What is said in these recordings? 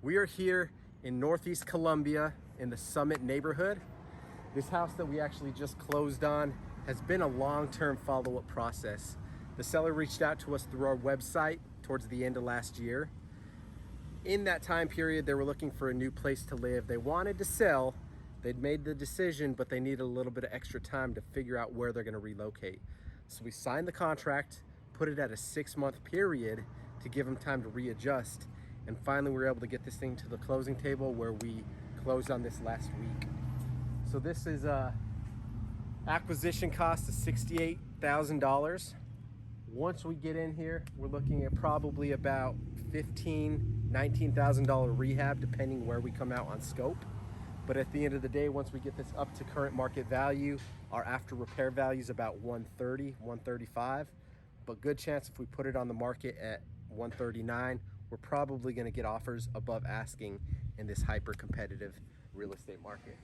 We are here in Northeast Columbia in the Summit neighborhood. This house that we actually just closed on has been a long-term follow-up process. The seller reached out to us through our website towards the end of last year. In that time period, they were looking for a new place to live. They wanted to sell. They'd made the decision, but they needed a little bit of extra time to figure out where they're gonna relocate. So we signed the contract, put it at a 6-month period to give them time to readjust. And finally, we were able to get this thing to the closing table where we closed on this last week. So this is acquisition cost of $68,000. Once we get in here, we're looking at probably about $19,000 rehab, depending where we come out on scope. But at the end of the day, once we get this up to current market value, our after repair value is about $130,000, $135,000. But good chance if we put it on the market at $139,000, we're probably gonna get offers above asking in this hyper competitive real estate market.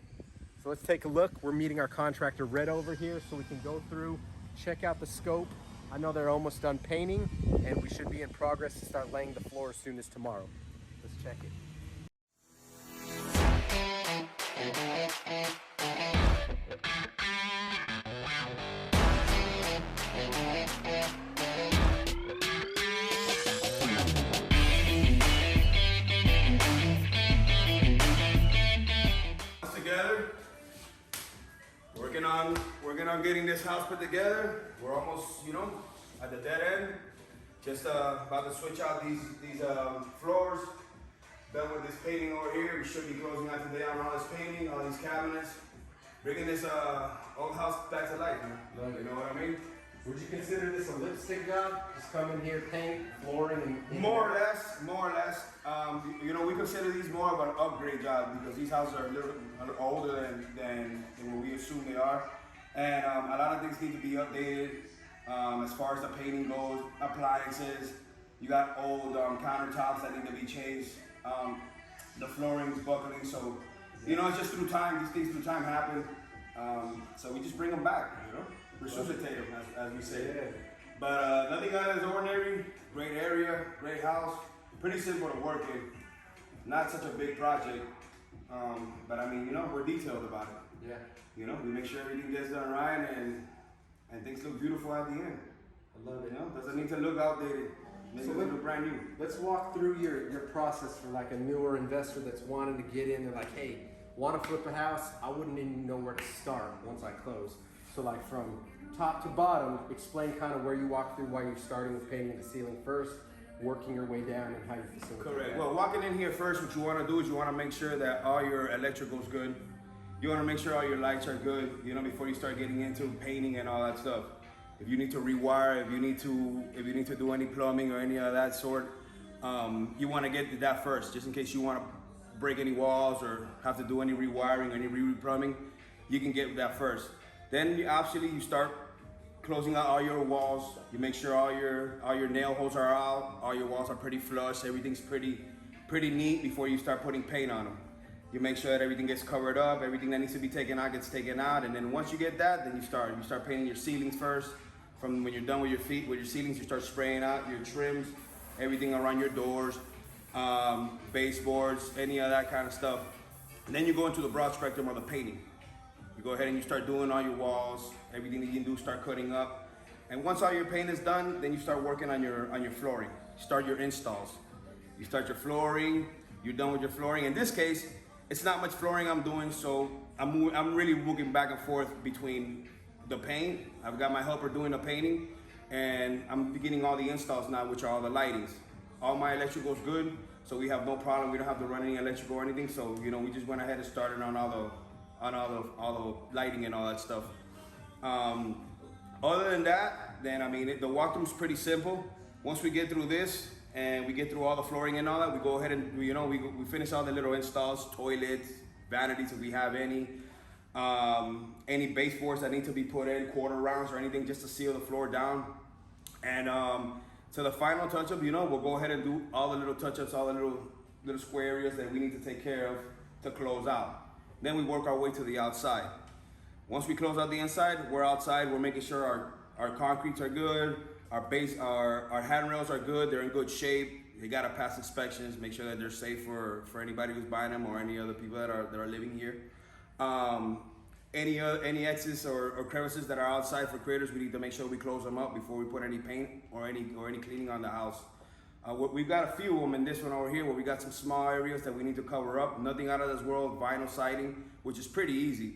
So let's take a look. We're meeting our contractor Red over here so we can go through, check out the scope. I know they're almost done painting and we should be in progress to start laying the floor as soon as tomorrow. Let's check it. Working on getting this house put together. We're almost, at the dead end. Just about to switch out these floors. Done with this painting over here. We should be closing out today on all this painting, all these cabinets. Bringing this old house back to life, man. You know what I mean? Would you consider this a lipstick job? Just come in here, paint, flooring, and more or less. We consider these more of an upgrade job because these houses are a little older than what we assume they are. And a lot of things need to be updated as far as the painting goes, appliances. You got old countertops that need to be changed. The flooring's buckling, so it's just through time. These things through time happen. So we just bring them back, resuscitate them, as we say. Yeah. But nothing out of the ordinary. Great area, great house. Pretty simple to work in. Not such a big project. But I mean, we're detailed about it. Yeah. We make sure everything gets done right and things look beautiful at the end. I love it. Doesn't need to look outdated. Make it look brand new. Let's walk through your process for like a newer investor that's wanting to get in. They're like, hey, want to flip a house? I wouldn't even know where to start once I close. So like from top to bottom, explain kind of where you walk through, why you're starting with painting the ceiling first, working your way down, and how you facilitate Correct. that. Well, walking in here first, what you want to do is you want to make sure that all your electrical's good. You want to make sure all your lights are good, before you start getting into painting and all that stuff. If you need to rewire, if you need to do any plumbing or any of that sort, you want to get that first, just in case you want to break any walls or have to do any rewiring or any re-plumbing. You can get that first. Then you start closing out all your walls. You make sure all your nail holes are out, all your walls are pretty flush, everything's pretty neat before you start putting paint on them. You make sure that everything gets covered up, everything that needs to be taken out gets taken out, and then once you get that, then you start painting your ceilings first. From when you're done with your ceilings, you start spraying out your trims, everything around your doors, baseboards, any of that kind of stuff. And then you go into the broad spectrum of the painting. You go ahead and you start doing all your walls, everything that you can do, start cutting up. And once all your paint is done, then you start working on your flooring. You start your installs. You start your flooring, you're done with your flooring. In this case, it's not much flooring I'm doing, so I'm really moving back and forth between the paint. I've got my helper doing the painting, and I'm beginning all the installs now, which are all the lightings. All my electrical's good, so we have no problem. We don't have to run any electrical or anything. So we just went ahead and started on all the lighting and all that stuff. Other than that, then the walkthrough's pretty simple. Once we get through this and we get through all the flooring and all that, we go ahead and we finish all the little installs, toilets, vanities if we have any baseboards that need to be put in, quarter rounds or anything just to seal the floor down. And to the final touch-up, we'll go ahead and do all the little touch-ups, all the little square areas that we need to take care of to close out. Then we work our way to the outside. Once we close out the inside, we're outside, we're making sure our concretes are good, our handrails are good, they're in good shape. they gotta pass inspections, make sure that they're safe for anybody who's buying them or any other people that are living here. Any exits or crevices that are outside for critters, we need to make sure we close them up before we put any paint or any cleaning on the house. We've got a few of them in this one over here where we got some small areas that we need to cover up. Nothing out of this world, vinyl siding, which is pretty easy.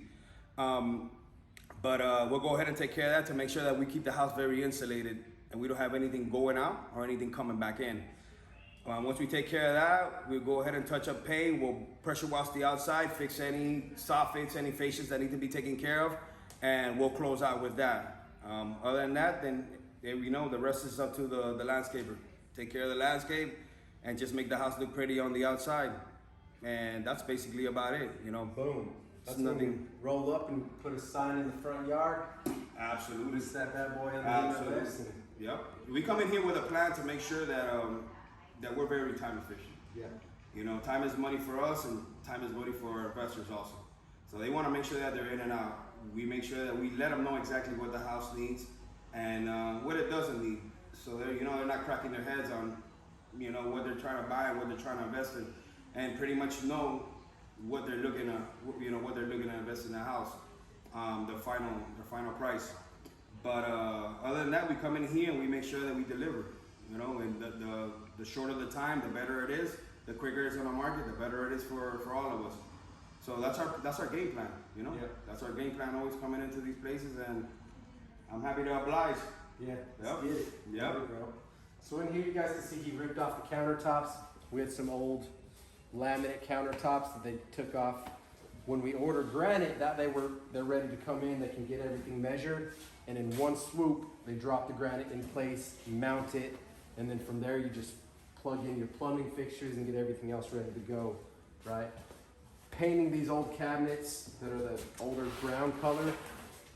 But we'll go ahead and take care of that to make sure that we keep the house very insulated and we don't have anything going out or anything coming back in. Once we take care of that, we'll go ahead and touch up paint. We'll pressure wash the outside, fix any soffits, any fascias that need to be taken care of, and we'll close out with that. Other than that, then we know the rest is up to the landscaper. Take care of the landscape and just make the house look pretty on the outside. And that's basically about it, you know. Boom. That's nothing. Roll up and put a sign in the front yard. Absolutely. Just that bad boy in the Absolutely. Yep. We come in here with a plan to make sure that that we're very time efficient. Yeah. You know, time is money for us and time is money for our investors also. So they want to make sure that they're in and out. We make sure that we let them know exactly what the house needs and what it doesn't need. So they're not cracking their heads on, what they're trying to buy and what they're trying to invest in, and pretty much know what they're looking to, what they're looking to invest in the house, the final price. But other than that, we come in here and we make sure that we deliver. And the shorter the time, the better it is. The quicker it's on the market, the better it is for all of us. So that's our game plan. Yeah. That's our game plan. Always coming into these places, and I'm happy to oblige. Yeah. Yep. Get it. Yep. Bro. So in here, you guys can see he ripped off the countertops. We had some old laminate countertops that they took off. When we order granite, they're ready to come in. They can get everything measured, and in one swoop, they drop the granite in place, mount it, and then from there you just plug in your plumbing fixtures and get everything else ready to go, right? Painting these old cabinets that are the older brown color,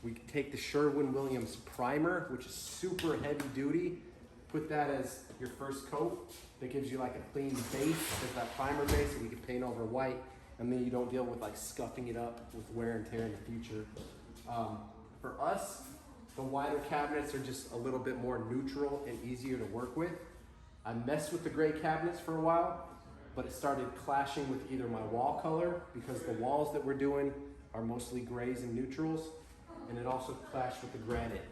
we take the Sherwin-Williams primer, which is super heavy duty, put that as your first coat. That gives you like a clean base, there's that primer base that we can paint over white, and then you don't deal with like scuffing it up with wear and tear in the future. For us, the wider cabinets are just a little bit more neutral and easier to work with. I messed with the gray cabinets for a while, but it started clashing with either my wall color, because the walls that we're doing are mostly grays and neutrals, and it also clashed with the granite.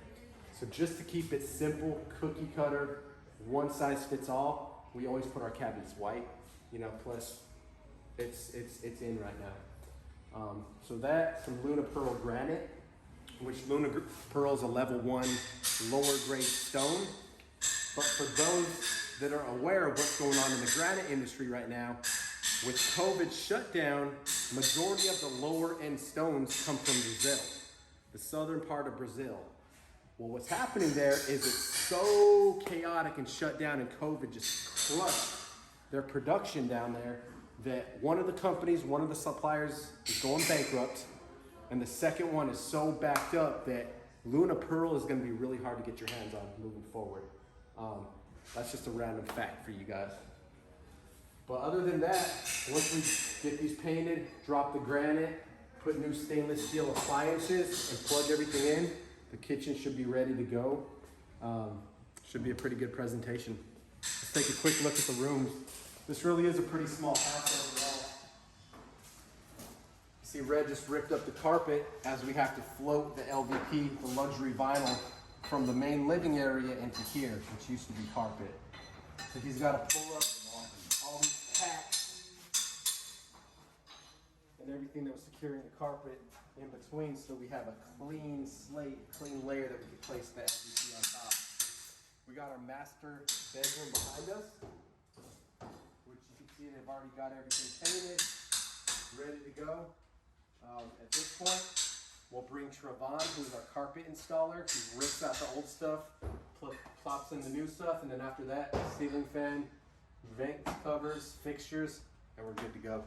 So just to keep it simple, cookie cutter, one size fits all, we always put our cabinets white, plus it's in right now. So that, some Luna Pearl granite, which Luna Pearl is a level 1 lower grade stone. But for those that are aware of what's going on in the granite industry right now, with COVID shutdown, majority of the lower end stones come from Brazil, the southern part of Brazil. Well, what's happening there is it's so chaotic and shut down, and COVID just crushed their production down there, that one of the suppliers is going bankrupt, and the second one is so backed up that Luna Pearl is going to be really hard to get your hands on moving forward. That's just a random fact for you guys. But other than that, once we get these painted, drop the granite, put new stainless steel appliances, and plug everything in, the kitchen should be ready to go. Should be a pretty good presentation. Let's take a quick look at the rooms. This really is a pretty small house overall. You see Red just ripped up the carpet as we have to float the LVP, the luxury vinyl, from the main living area into here, which used to be carpet. So he's got to pull up all these tacks and everything that was securing the carpet in between, so we have a clean slate, clean layer that we can place the LVP on top. We got our master bedroom behind us, which you can see they've already got everything painted, ready to go. At this point, we'll bring Trevon, who's our carpet installer. He rips out the old stuff, plops in the new stuff, and then after that, ceiling fan, vent covers, fixtures, and we're good to go.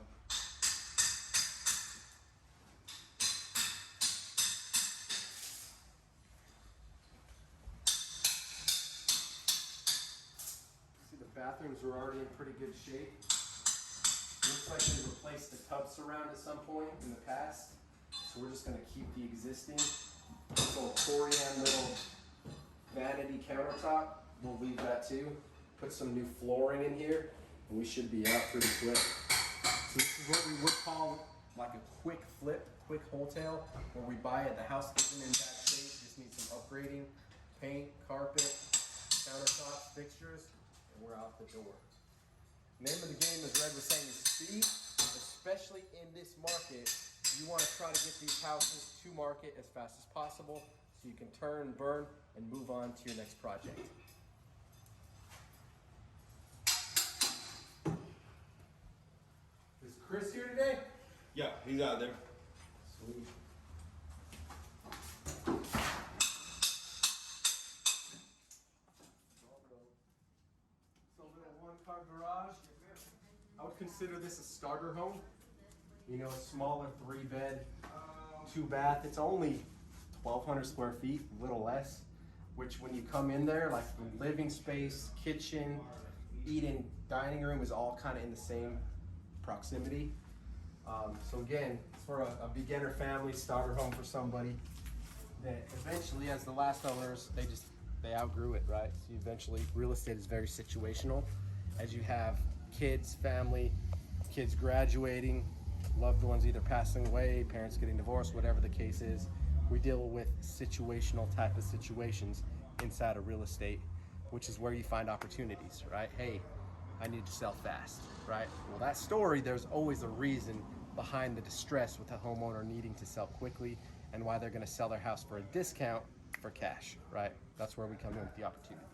See, the bathrooms are already in pretty good shape. Looks like they replaced the tub surround at some point in the past. So we're just going to keep the existing little Corian little vanity countertop. We'll leave that too. put some new flooring in here, and we should be out pretty quick. So this is what we would call like a quick flip, quick wholesale, where we buy it, the house isn't in bad shape, just needs some upgrading, paint, carpet, countertops, fixtures, and we're out the door. Name of the game, as Red was saying, is speed. Especially in this market, you want to try to get these houses to market as fast as possible so you can turn, burn, and move on to your next project. Is Chris here today? Yeah, he's out there. Sweet. So little one-car garage. I would consider this a starter home. You know, a smaller 3-bed, 2-bath. It's only 1,200 square feet, a little less. Which, when you come in there, like the living space, kitchen, eating, dining room is all kind of in the same proximity. So again, it's for a beginner family, starter home for somebody that eventually, as the last owners, they outgrew it, right? So eventually, real estate is very situational. As you have kids, family, kids graduating, loved ones either passing away, parents getting divorced, whatever the case is, we deal with situational type of situations inside of real estate, which is where you find opportunities, right? Hey, I need to sell fast, right? Well, that story, there's always a reason behind the distress with a homeowner needing to sell quickly and why they're going to sell their house for a discount for cash, right? That's where we come in with the opportunities.